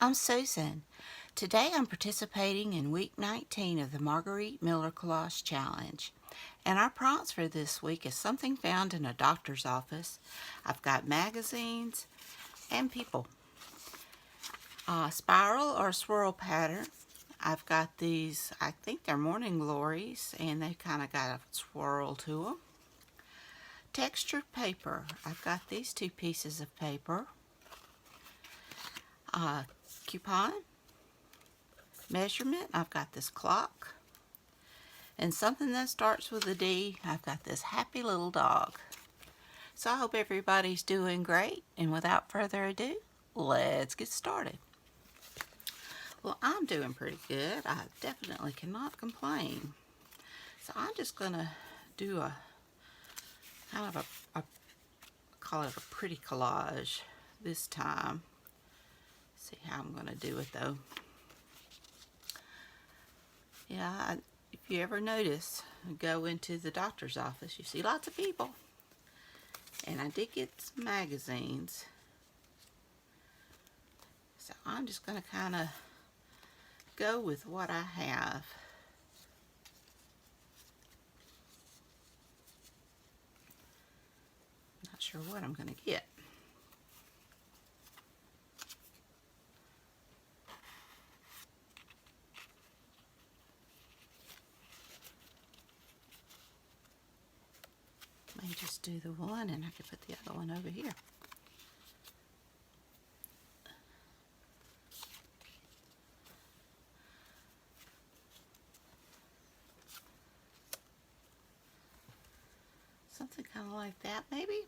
I'm Susan. Today I'm participating in week 19 of the Margarete Miller Collage Challenge. And our prompts for this week is something found in a doctor's office. I've got magazines and people. Spiral or swirl pattern. I've got these, I think they're morning glories, and they kind of got a swirl to them. Textured paper. I've got these two pieces of paper. Coupon. Measurement. I've got this clock. And something that starts with a D. I've got this happy little dog. So I hope everybody's doing great. And without further ado, let's get started. Well, I'm doing pretty good. I definitely cannot complain. So I'm just going to do a kind of a call it a pretty collage this time. See how I'm going to do it though. Yeah, if you ever notice, go into the doctor's office, you see lots of people. And I did get some magazines. So I'm just going to kind of go with what I have. Not sure what I'm going to get. May just do the one and I could put the other one over here. Something kind of like that, maybe.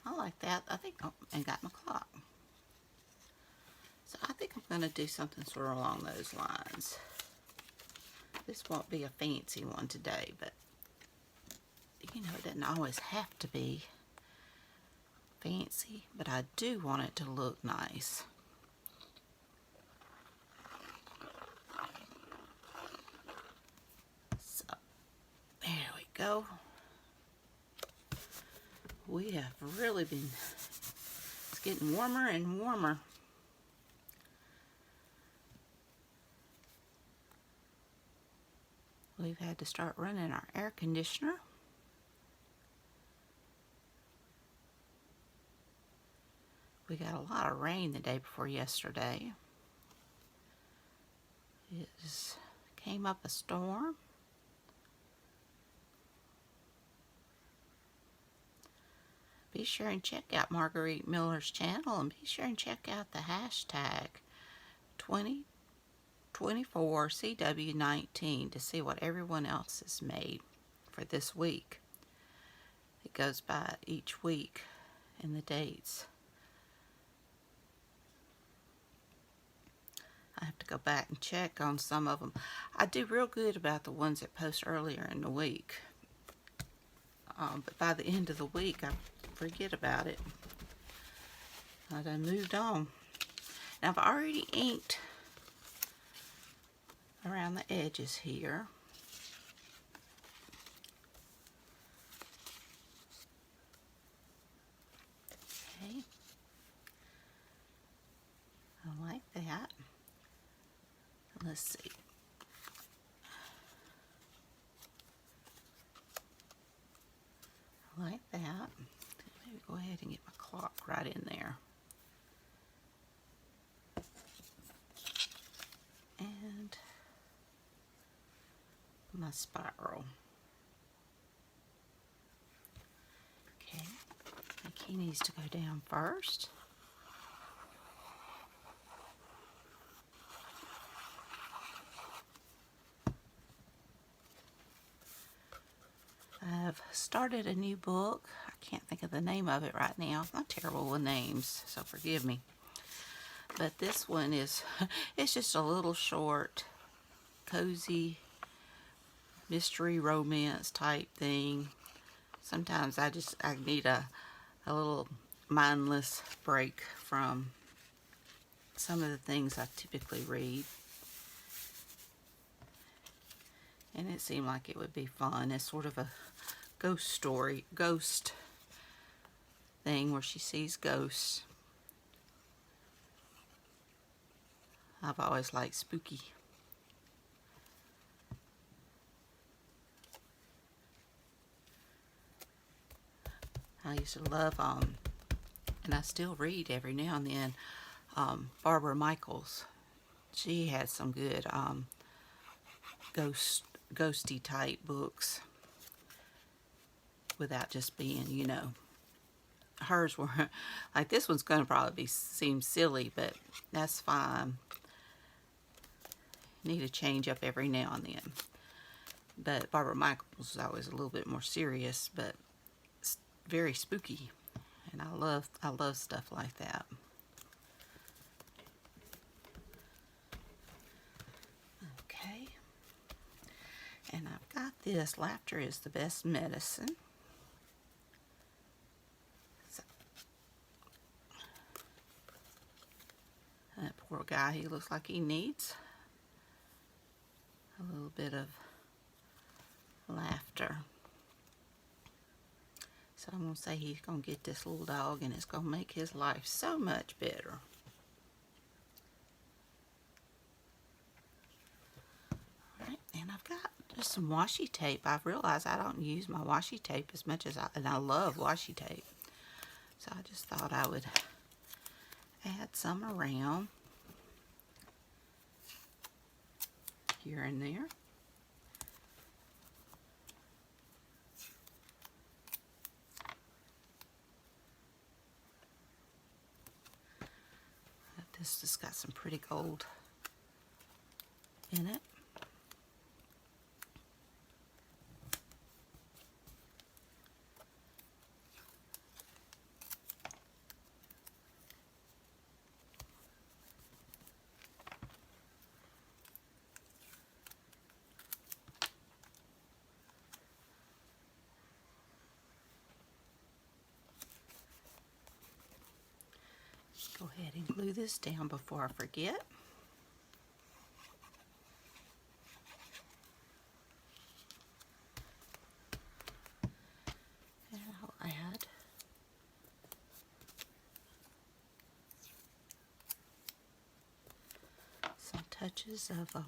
I like that. I think, oh, and got my clock. So I think I'm going to do something sort of along those lines. This won't be a fancy one today, but you know, it doesn't always have to be fancy, but I do want it to look nice. So, there we go. We have really been, it's getting warmer and warmer. We've had to start running our air conditioner. We got a lot of rain the day before yesterday. It came up a storm. Be sure and check out Margarete Miller's channel, and be sure and check out the hashtag 2024CW19 to see what everyone else has made for this week. It goes by each week and the dates. I have to go back and check on some of them. I do real good about the ones that post earlier in the week. But by the end of the week, I forget about it. I done moved on. Now, I've already inked around the edges here. Okay. I like that. Let's see. I like that. Maybe go ahead and get my clock right in there. And my spiral. Okay. My key needs to go down first. I've started a new book. I can't think of the name of it right now. I'm terrible with names, so forgive me. But this one is, it's just a little short, cozy, mystery romance type thing. Sometimes I need a little mindless break from some of the things I typically read. And it seemed like it would be fun. It's sort of a ghost thing where she sees ghosts. I've always liked spooky. I used to love, and I still read every now and then, Barbara Michaels. She had some good ghosty type books without just being, you know, hers were like this one's going to probably seem silly, but that's fine. Need to change up every now and then. But Barbara Michaels was always a little bit more serious, but very spooky, and I love stuff like that. Okay, and I've got this. Laughter is the best medicine. So, that poor guy, he looks like he needs a little bit of laughter. So I'm going to say he's going to get this little dog, and it's going to make his life so much better. Alright, and I've got just some washi tape. I've realized I don't use my washi tape as much as and I love washi tape. So I just thought I would add some around here and there. This just got some pretty gold in it. Go ahead and glue this down before I forget. And I'll add some touches of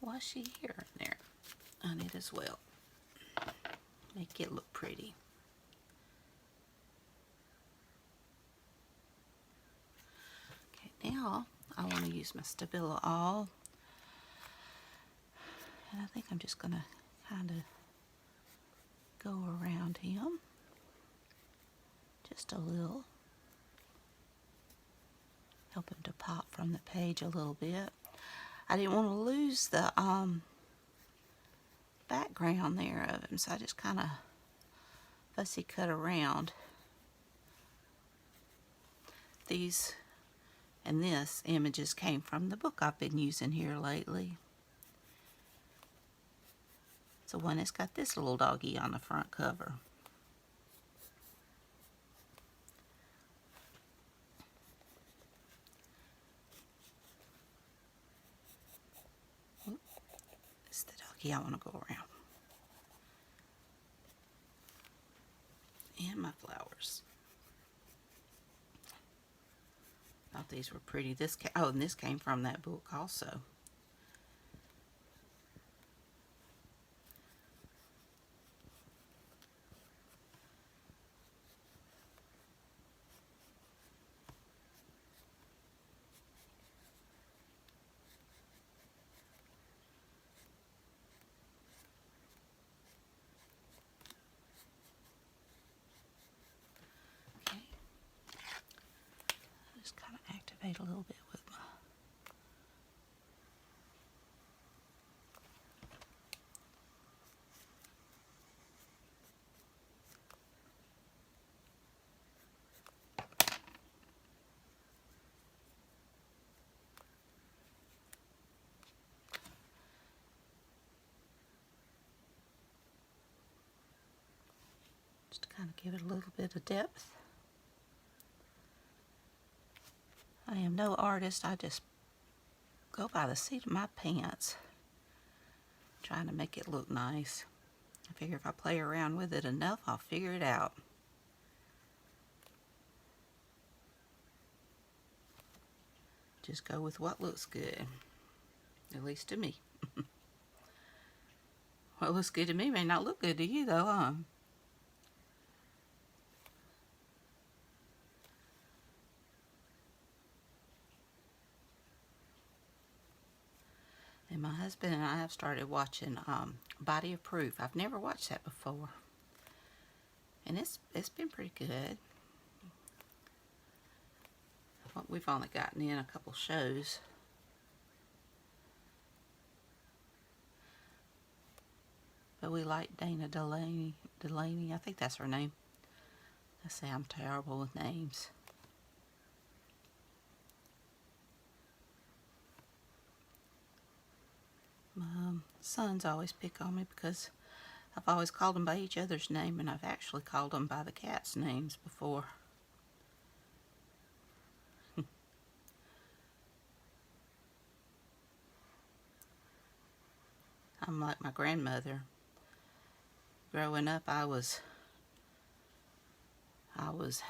washi here and there on it as well. Make it look pretty. Okay, now I want to use my Stabilo All, and I think I'm just going to kind of go around him just a little, help him to pop from the page a little bit. I didn't want to lose the background there of him, so I just kind of fussy cut around. These and this images came from the book I've been using here lately. It's the one that's got this little doggy on the front cover. It's the doggy I want to go around. And my flowers. Thought these were pretty. And this came from that book also. Activate a little bit with my just to kind of give it a little bit of depth. I am no artist, I just go by the seat of my pants, trying to make it look nice. I figure if I play around with it enough, I'll figure it out. Just go with what looks good, at least to me. What looks good to me may not look good to you though, huh? And my husband and I have started watching Body of Proof. I've never watched that before, and it's been pretty good. We've only gotten in a couple shows. But we like Dana Delaney, I think that's her name. I say I'm terrible with names. My sons always pick on me because I've always called them by each other's name, and I've actually called them by the cats' names before. I'm like my grandmother. Growing up, I was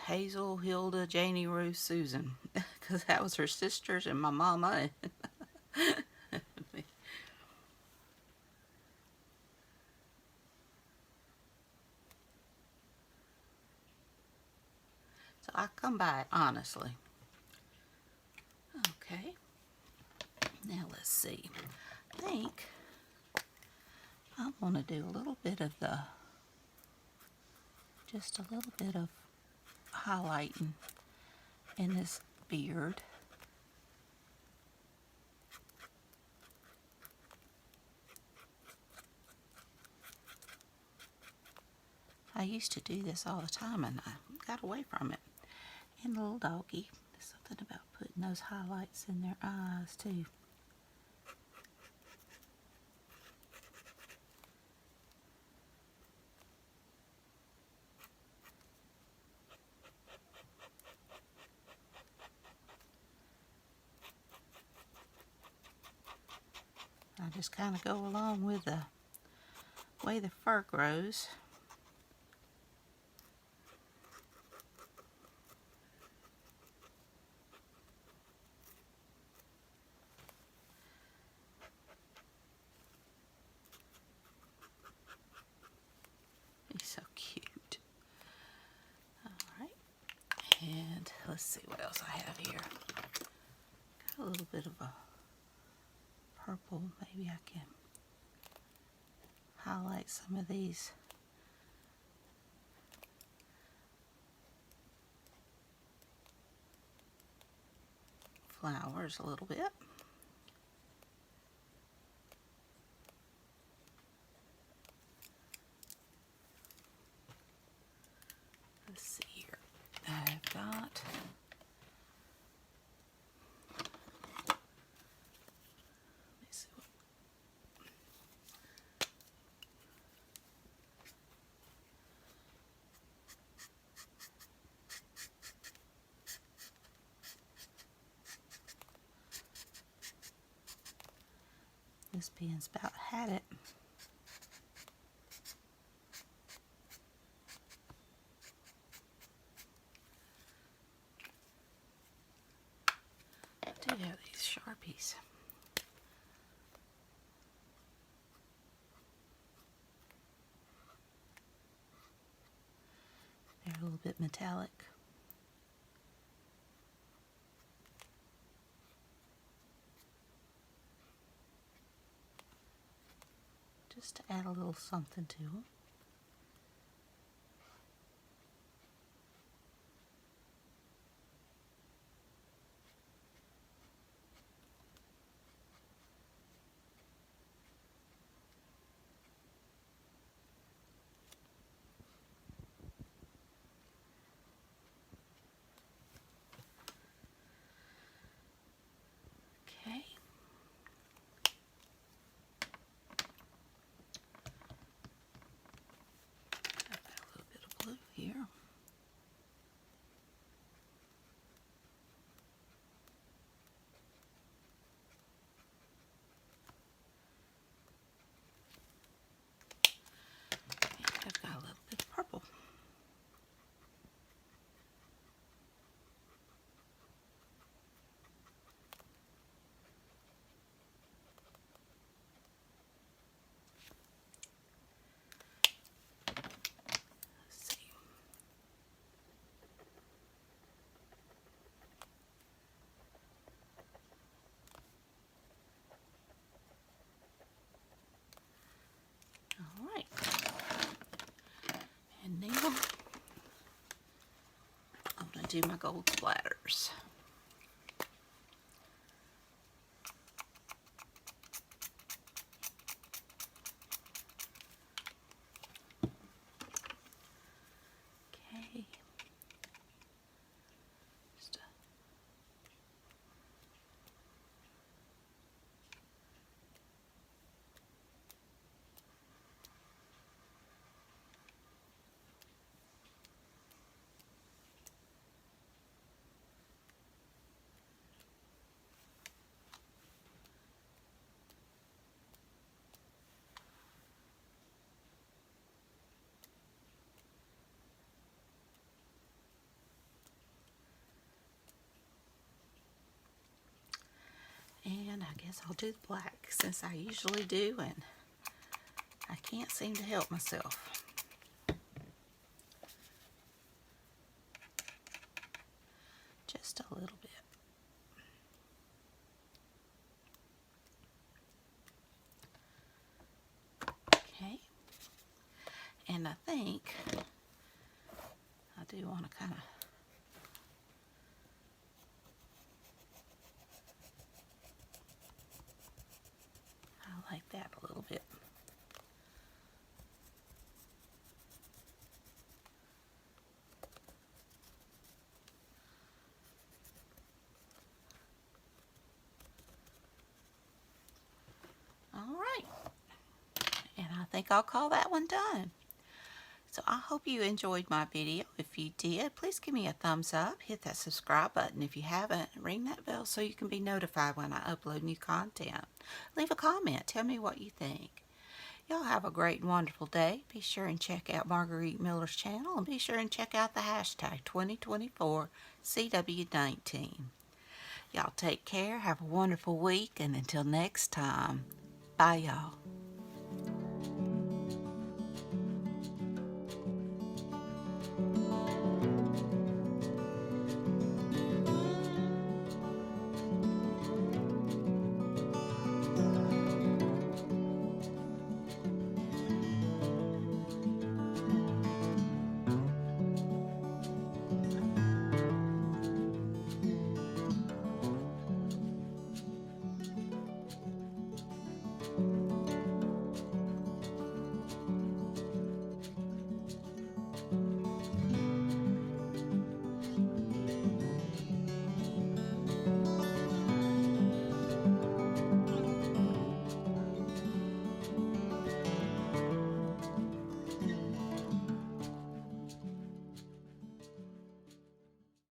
Hazel, Hilda, Janie, Ruth, Susan, because that was her sisters and my mama. So I come by it honestly. Okay. Now let's see. I think I want to do a little bit of just a little bit of highlighting in this beard. I used to do this all the time and I got away from it. And the little doggy, there's something about putting those highlights in their eyes too. I just kind of go along with the way the fur grows. He's so cute. Alright, and let's see what else I have here. Got a little bit of a purple. Maybe I can highlight some of these flowers a little bit. Let's see here. I've got this pen's about had it. I do have these Sharpies. They're a little bit metallic. Just to add a little something to them. Okay. do my gold splatters. Okay. And I guess I'll do the black since I usually do, and I can't seem to help myself. Just a little bit. Okay. And I think I do want to kind of highlight that a little bit. All right. And I think I'll call that one done. So I hope you enjoyed my video. If you did, please give me a thumbs up. Hit that subscribe button if you haven't. Ring that bell so you can be notified when I upload new content. Leave a comment. Tell me what you think. Y'all have a great and wonderful day. Be sure and check out Margarete Miller's channel, and be sure and check out the hashtag 2024CW19. Y'all take care. Have a wonderful week, and until next time, bye y'all.